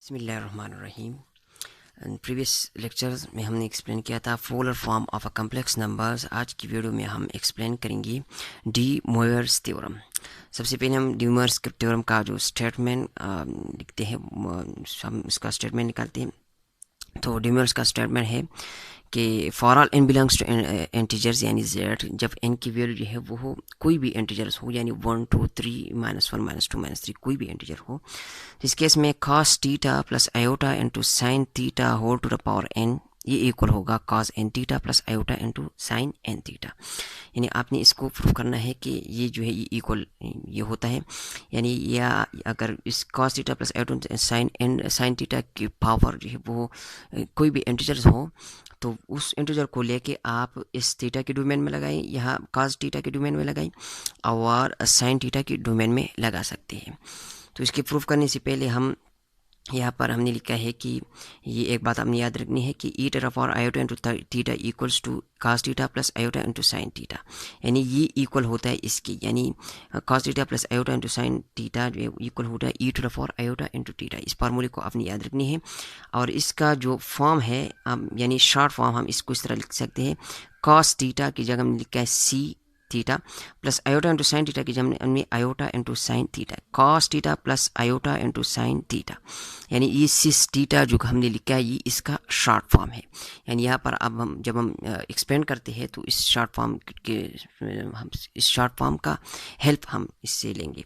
बिस्मिल्लाहिर्रहमानिर्रहीम। Previous lectures में हमने एक्सप्लेन किया था polar form of a complex numbers. आज की वीडियो में हम एक्सप्लेन करेंगे डी मोयर्स थ्योरम। सबसे पहले हम डी मोयर्स थ्योरम का जो स्टेटमेंट लिखते हैं, हम उसका स्टेटमेंट निकालते हैं। तो डी मोयर्स का स्टेटमेंट है कि for all n belongs to integers, यानी z, जब n की वैल्यू जो है वो हो कोई भी इंटीजर्स हो, यानी 1 2 3 -1 -2 -3 कोई भी इंटीजर हो, इस केस में cos theta plus iota into sine theta whole to the power n, ये इक्वल होगा cos n theta plus iota into sine n theta. यानी आपने इसको प्रूव करना है कि ये जो है ये इक्वल ये होता है, यानी या अगर इस cos theta plus iota sine theta की पावर जो है वो कोई भी इंटीजर्स हो, तो उस इंटीजर को लेके आप इस थीटा के डोमेन में लगाएं, यहाँ cos थीटा के डोमेन में लगाएं और साइन थीटा के डोमेन में लगा सकते हैं। तो इसके प्रूफ करने से पहले हम यहाँ पर हमने लिखा है कि ये एक बात हमने याद रखनी है कि e to power iota into theta equals to cos theta plus iota into sine theta, यानी ये इक्वल होता है इसकी, यानी cos theta plus iota into sine theta जो है इक्वल होता है e to power iota into theta. इस फार्मूले को आपने याद रखनी है। और इसका जो फॉर्म है यानी शॉर्ट फॉर्म हम इसको इस तरह लिख सकते हैं, cos थीटा की जगह हमने लिखा है C theta plus iota into sine theta की जगह हमने iota into sine theta, cos theta plus iota into sine theta, यानी ये सिस थीटा जो हमने लिखा है ये इसका शॉर्ट फॉर्म है। यानी यहाँ पर अब हम जब हम एक्सपेंड करते हैं तो इस शॉर्ट फॉर्म के हम इस शॉर्ट फॉर्म का हेल्प हम इससे लेंगे।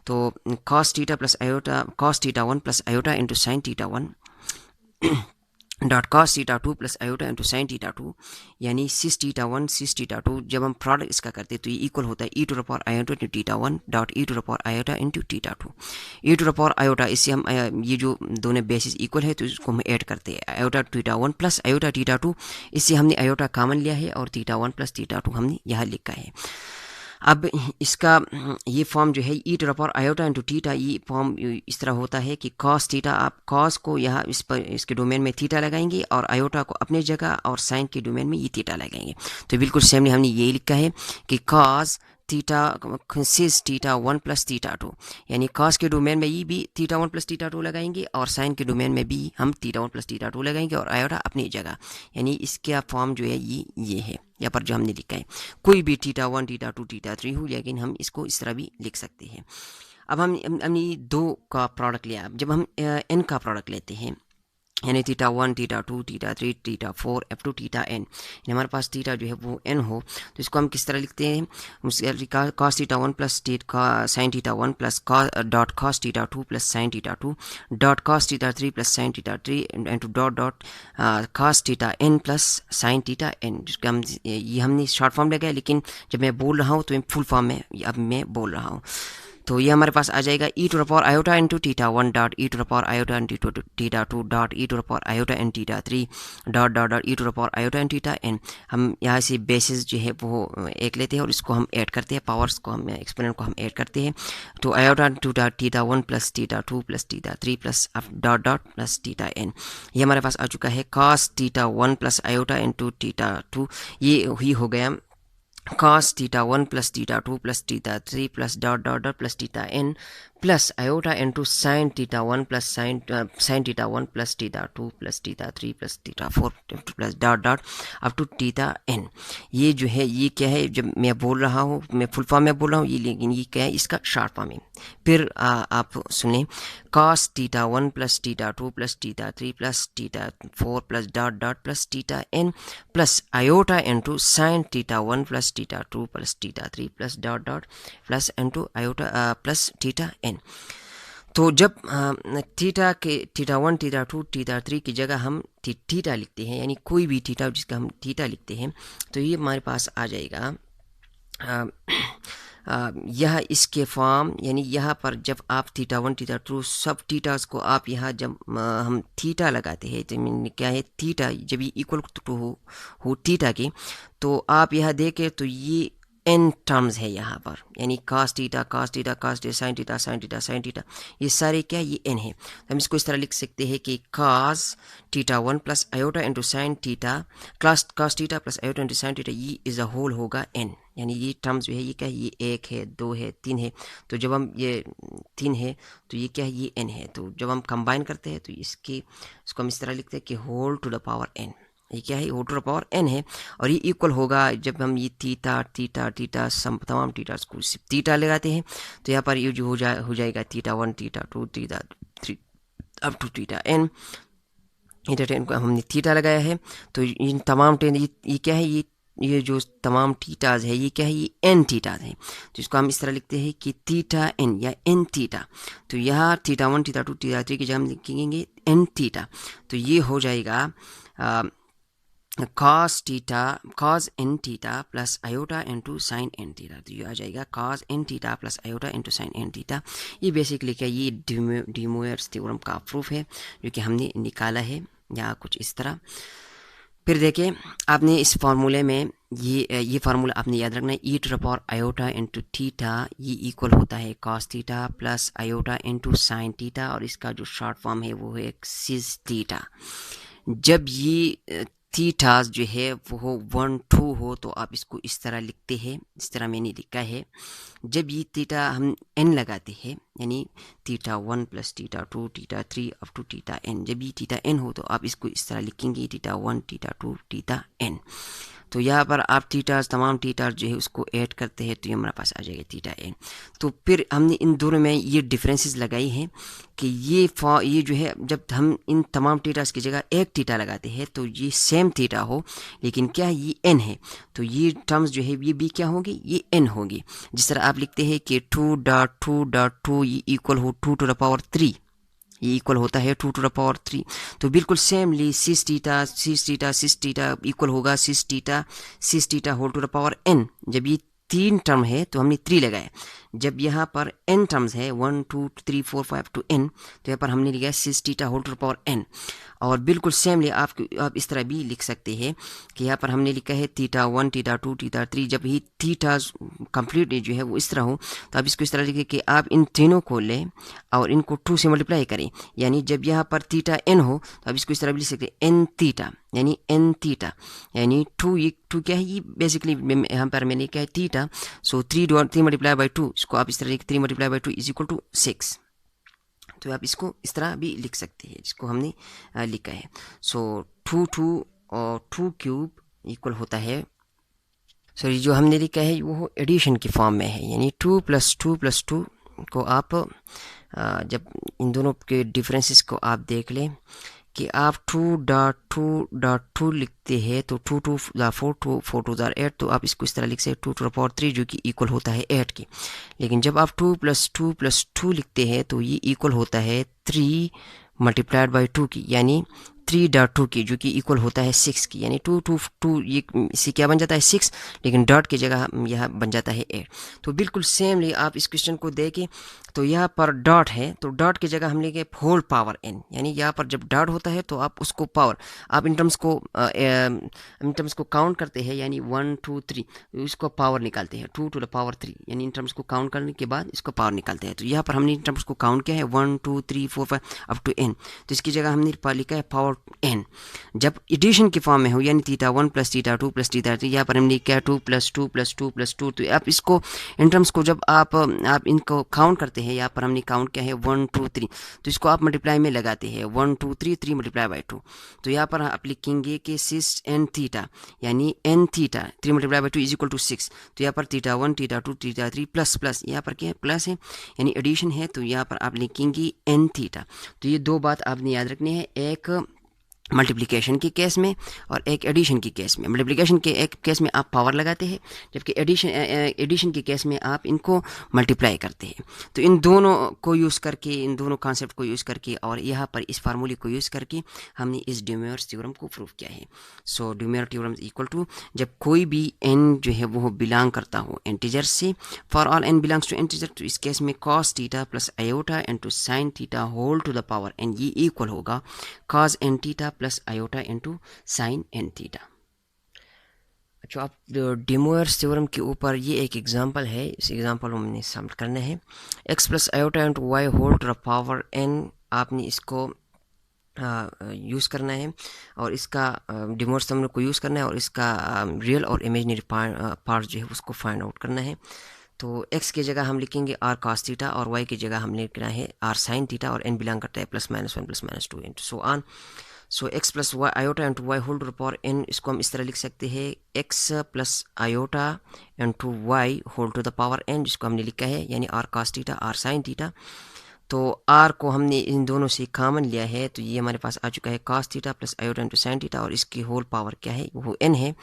तो cos theta plus iota cos theta 1 plus iota into sine theta 1 dot cos theta 2 plus iota into sine theta 2, यानी सिस थीटा 1 सिस थीटा 2, जब हम प्रोडक्ट इसका करते हैं तो ये इक्वल होता है e to the power iota into theta 1 dot e to the power iota into theta 2। E to the power iota, इससे हम ये जो दोनों बेसिस इक्वल है तो इसको हम ऐड करते हैं, iota theta 1 plus iota theta 2, इससे हमने आयोटा कॉमन लिया है और थीटा 1 प्लस थीटा 2 हमने यहाँ लिखा है। अब इसका ये फॉर्म जो है e to the power iota into theta, ये फॉर्म इस तरह होता है कि cos थीटा, आप cos को यहाँ इस पर इसके डोमेन में थीटा लगाएंगे और आयोटा को अपनी जगह और साइन के डोमेन में ये थीटा लगाएंगे। तो बिल्कुल सेमली हमने ये लिखा है कि cos थीटा सिस थीटा 1 प्लस थीटा 2, यानी cos के डोमेन में ये भी थीटा 1 प्लस थीटा 2 लगाएंगे और साइन के डोमेन में भी हम थीटा 1 प्लस थीटा 2 लगाएंगे और आयोटा अपनी जगह, यानी इसका फॉर्म जो है ये है यहाँ पर जो हमने लिखा है। कोई भी थीटा 1 थीटा 2 थीटा 3 हो, लेकिन हम इसको इस तरह भी लिख सकते हैं। अब हमने दो का प्रोडक्ट लिया। जब हम n का प्रोडक्ट लेते हैं, यानी theta 1 theta 2 theta 3 theta 4 up to theta n, हमारे पास थीटा जो है वो n हो, तो इसको हम किस तरह लिखते हैं, cos theta 1 plus sine theta 1 plus dot cos theta 2 plus sine theta 2 dot cos theta 3 plus sine theta 3 into dot cos theta n plus sine theta n, जिसका हम ये हमने शॉर्ट फॉर्म लगाया, लेकिन जब मैं बोल रहा हूँ तो फुल फॉर्म में अब मैं बोल रहा हूँ। तो ये हमारे पास आ जाएगा e to the power iota into theta 1 dot e to the power iota into theta 2 dot e to the power iota in theta 3 dot dot dot e to the power iota in theta n। हम यहाँ से basis जो है वो एक लेते हैं और इसको हम ऐड करते हैं, पावर्स को हम एक्सपोनेंट को हम ऐड करते हैं। तो iota two dot theta 1 plus theta 2 plus theta 3 plus dot dot plus theta n, ये हमारे पास आ चुका है cos theta 1 plus iota into theta 2, ये ही हो गया cos theta 1 plus theta 2 plus theta 3 plus dot dot dot plus theta n plus iota into sine theta 1 plus sine theta 1 plus theta 2 plus theta 3 plus theta 4 plus dot dot up to theta n। ये जो है ये क्या है, जब मैं बोल रहा हूँ मैं फुल फॉर्म में बोल रहा हूँ ये, लेकिन ये क्या है इसका शॉर्ट फॉर्म है। फिर आप सुने, cos theta 1 plus theta 2 plus theta 3 plus theta 4 plus dot dot plus theta n plus iota into sine theta 1 plus theta 2 plus theta 3 plus dot dot plus into iota plus theta n। तो जब theta 1 theta 2 theta 3 की जगह हम theta लिखते हैं, यानी कोई भी थीटा जिसका हम थीटा लिखते हैं, तो ये हमारे पास आ जाएगा यह इसके फॉर्म, यानी यहाँ पर जब आप थीटा 1 थीटा 2 सब थीटास को आप यहाँ जब हम थीटा लगाते हैं तो क्या है, थीटा जब ये इक्वल टू हो थीटा के, तो आप यहाँ देखें तो ये n टर्म्स है यहाँ पर, यानी cos theta cos theta cos theta sine theta sine theta sine theta, ये सारे क्या ये n है। तो हम इसको इस तरह लिख सकते हैं कि cos theta 1 plus iota into sine theta cos theta plus iota into sine theta, ये इज अ होल होगा n, यानी ये टर्म्स जो है ये क्या है, ये 1 है, 2 है, 3 है। तो जब हम ये 3 है तो ये क्या है, ये n है। तो जब हम कंबाइन करते हैं तो इसको हम इस तरह लिखते हैं कि whole to the power n। ये क्या है, whole to the power n है। और ये इक्वल होगा जब हम ये थीटा थीटा थीटा तमाम थीटास को सिर्फ थीटा लगाते हैं तो यहाँ पर ये जो हो जाएगा theta 1 theta 2 theta 3 up to theta n। Theta 10 को हमने थीटा लगाया है। तो इन तमाम ये क्या है, ये जो तमाम थीटाज है ये क्या है, ये एन थीटाज है। तो इसको हम इस तरह लिखते हैं कि थीटा एन या एन थीटा। तो यहाँ थीटा 1 थीटा 2 थीटा 3 की जगह हम लिखेंगे एन थीटा। तो ये हो जाएगा cos n theta plus iota into sine n theta. तो ये आ जाएगा cos n theta plus iota into sine n theta. ये बेसिकली क्या, ये डी मोयर्स थ्योरम का प्रूफ है जो कि हमने निकाला है या कुछ इस तरह। फिर देखिए, आपने इस फार्मूले में ये फार्मूला आपने याद रखना है, e to the power iota into theta ये इक्वल होता है cos theta plus iota into sine theta, और इसका जो शॉर्ट फॉर्म है वो है सिस थीटा। जब ये थीटास जो है वो 1 2 हो तो आप इसको इस तरह लिखते हैं, इस तरह मैंने लिखा है। जब ये थीटा हम n लगाते हैं यानी theta 1 plus theta 2 theta 3 up to theta n, जब ये थीटा n हो तो आप इसको इस तरह लिखेंगे थीटा 1 थीटा 2 थीटा n। तो यहाँ पर आप थीटास तमाम थीटास जो है उसको ऐड करते हैं तो ये हमारे पास आ जाएगा थीटा n। तो फिर हमने इन दोनों में ये डिफरेंसेस लगाई हैं कि ये जो है जब हम इन तमाम थीटास की जगह एक थीटा लगाते हैं तो ये सेम थीटा हो, लेकिन क्या ये n है तो ये टर्म्स जो है ये भी क्या होंगी, ये n होंगी। जिस तरह आप लिखते हैं कि 2.2.2 ये इक्वल हो 2 टू द पावर 3, ये इक्वल होता है 2 टू द पावर 3। तो बिल्कुल सेमली सिस थीटा इक्वल होगा cis theta whole to the power n। जब ये 3 टर्म है तो हमने 3 लगाया। जब यहाँ पर n टर्म्स है 1 2 3 4 5 टू n तो यहाँ पर हमने लिखा है cis theta whole to the power n। और बिल्कुल सेमली आप इस तरह भी लिख सकते हैं कि यहाँ पर हमने लिखा है थीटा 1 थीटा 2 थीटा 3। जब ही थीटा कंप्लीट जो है वो इस तरह हो तो आप इसको इस तरह लिखें कि आप इन तीनों को लें और इनको 2 से मल्टीप्लाई करें। यानी जब यहाँ पर थीटा n हो तो आप इसको इस तरह भी लिख सकते हैं n थीटा यानी n थीटा यानी 2 क्या है, ये बेसिकली यहाँ पर मैंने क्या है थीटा। सो 3 मल्टीप्लाई बाई 2, इसको आप इस तरह 3 multiply by 2 is equal to 6। तो आप इसको इस तरह भी लिख सकते हैं जिसको हमने लिखा है। सो 2 और 2 क्यूब इक्वल होता है, सॉरी जो हमने लिखा है वो एडिशन की फॉर्म में है, यानी 2 प्लस 2 को आप जब इन दोनों के डिफरेंसेस को आप देख लें कि आप 2.2.2 लिखते हैं तो 2 2 4 2 4 2 8, तो आप इसको इस तरह लिख सकते हैं 2 टू द पावर 3 जो कि इक्वल होता है 8 की। लेकिन जब आप 2 प्लस 2 लिखते हैं तो ये इक्वल होता है 3 मल्टीप्लाइड बाई 2 की, यानी 3.2 की जो कि इक्वल होता है 6 की। यानी 2 ये इससे क्या बन जाता है 6, लेकिन डॉट की जगह यह बन जाता है 8। तो बिल्कुल सेमली आप इस क्वेश्चन को देखें तो यहाँ पर डॉट है तो डॉट की जगह हम लेंगे होल पावर n, यानी यहाँ पर जब डॉट होता है तो आप उसको पावर आप इन टर्म्स को काउंट करते हैं, यानी 1 2 3 इसको पावर निकालते हैं 2 टू द पावर 3, यानी इन टर्म्स को काउंट करने के बाद इसको पावर निकालते हैं। तो यहाँ पर हमने इन टर्म्स को काउंट किया है 1 2 3 4 5 अप टू n, तो इसकी जगह हमने लिखा है पावर n। जब एडिशन की फॉर्म में हो यानी theta 1 plus theta 2 plus theta 3, यहाँ पर हमने क्या 2 प्लस 2 प्लस 2 प्लस 2। तो आप इसको इन टर्म्स को जब आप इनको काउंट करते हैं, यहाँ पर हमने काउंट किया है 1 2 3, तो इसको आप मल्टीप्लाई में लगाते हैं 1 2 3 मल्टीप्लाई बाई 2। तो यहाँ पर आप लिखेंगे कि सिस n थीटा यानी n theta 3 multiply by 2 is equal to 6। तो यहाँ पर थीटा 1 थीटा 2 थीटा 3 प्लस यहाँ पर क्या है प्लस है यानी एडिशन है, तो यहाँ पर आप लिखेंगे n थीटा। तो ये दो बात आपने याद रखनी है, एक मल्टीप्लिकेशन के केस में और एक एडिशन के केस में। मल्टीप्लिकेशन के एक केस में आप पावर लगाते हैं, जबकि एडिशन के केस में आप इनको मल्टीप्लाई करते हैं। तो इन दोनों को यूज़ करके, इन दोनों कॉन्सेप्ट को यूज़ करके और यहाँ पर इस फार्मूले को यूज़ करके हमने इस डी मोयर्स थ्योरम को प्रूव किया है। So de Moivre theorem equal to जब कोई भी n जो है वो बिलोंग करता हो इंटीजर से, for all n belongs to integer, तो इस केस में cos theta plus iota into sine theta whole to the power n ये इक्वल होगा cos n theta plus iota into sine n theta. अच्छा, आप डी मोयर्स थ्योरम के ऊपर ये एक एग्जांपल है, इस एग्जांपल को हमने सॉल्व करना है। x plus iota into y whole to the power n, आपने इसको यूज़ करना है और इसका डी मोयर्स थ्योरम को यूज़ करना है और इसका रियल और इमेजिनरी पार्ट जो है उसको फाइंड आउट करना है। तो x की जगह हम लिखेंगे r cos थीटा और y की जगह हमने लिखना है r sin थीटा और n बिलोंग करता है +-1 +-2 into so on. So x plus y iota into y whole to the power n, इसको हम इस तरह लिख सकते हैं x plus iota into y whole to the power n, जिसको हमने लिखा है यानी r cos theta r sin theta. तो r को हमने इन दोनों से कॉमन लिया है, तो ये हमारे पास आ चुका है cos theta plus iota into sine theta और इसकी होल पावर क्या है, वो n है।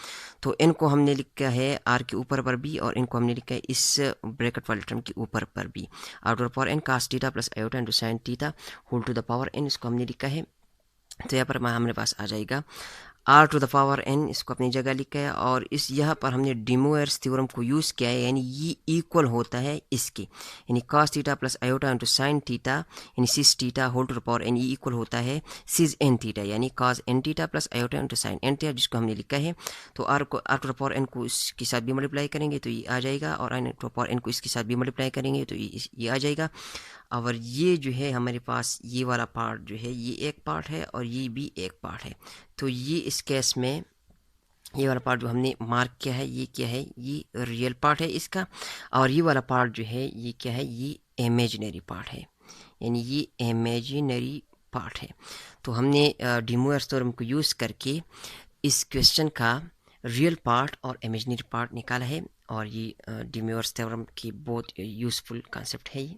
तो n को हमने लिखा है r के ऊपर पर भी और n को हमने लिखा है इस ब्रैकेट वाले टर्म के ऊपर पर भी, r to the power n cos theta plus iota into sine theta whole to the power n, इसको हमने लिखा है। तो यहाँ पर हमारे पास आ जाएगा r to the power n, इसको अपनी जगह लिखा है और इस यहाँ पर हमने डी मोयर्स थ्योरम को यूज़ किया है, यानी ये इक्वल होता है इसके, यानी cos theta plus iota into sine theta यानी cis theta whole to the power n, ये इक्वल होता है सिस n थीटा यानी cos n theta plus iota into sine n theta, जिसको हमने लिखा है। तो r to the power n को इसके साथ भी मल्टीप्लाई करेंगे तो ये आ जाएगा और n to the power n को इसके साथ भी मल्टीप्लाई करेंगे तो ये आ जाएगा। और ये जो है हमारे पास ये वाला पार्ट जो है ये एक पार्ट है और ये भी एक पार्ट है। तो ये इस केस में ये वाला पार्ट जो हमने मार्क किया है ये क्या है, ये रियल पार्ट है इसका, और ये वाला पार्ट जो है ये क्या है, ये इमेजिनरी पार्ट है, यानी ये इमेजिनरी पार्ट है। तो हमने डी मोयर्स थ्योरम को यूज़ करके इस क्वेश्चन का रियल पार्ट और इमेजिनरी पार्ट निकाला है और ये डी मोयर्स थ्योरम की बहुत यूज़फुल कॉन्सेप्ट है ये।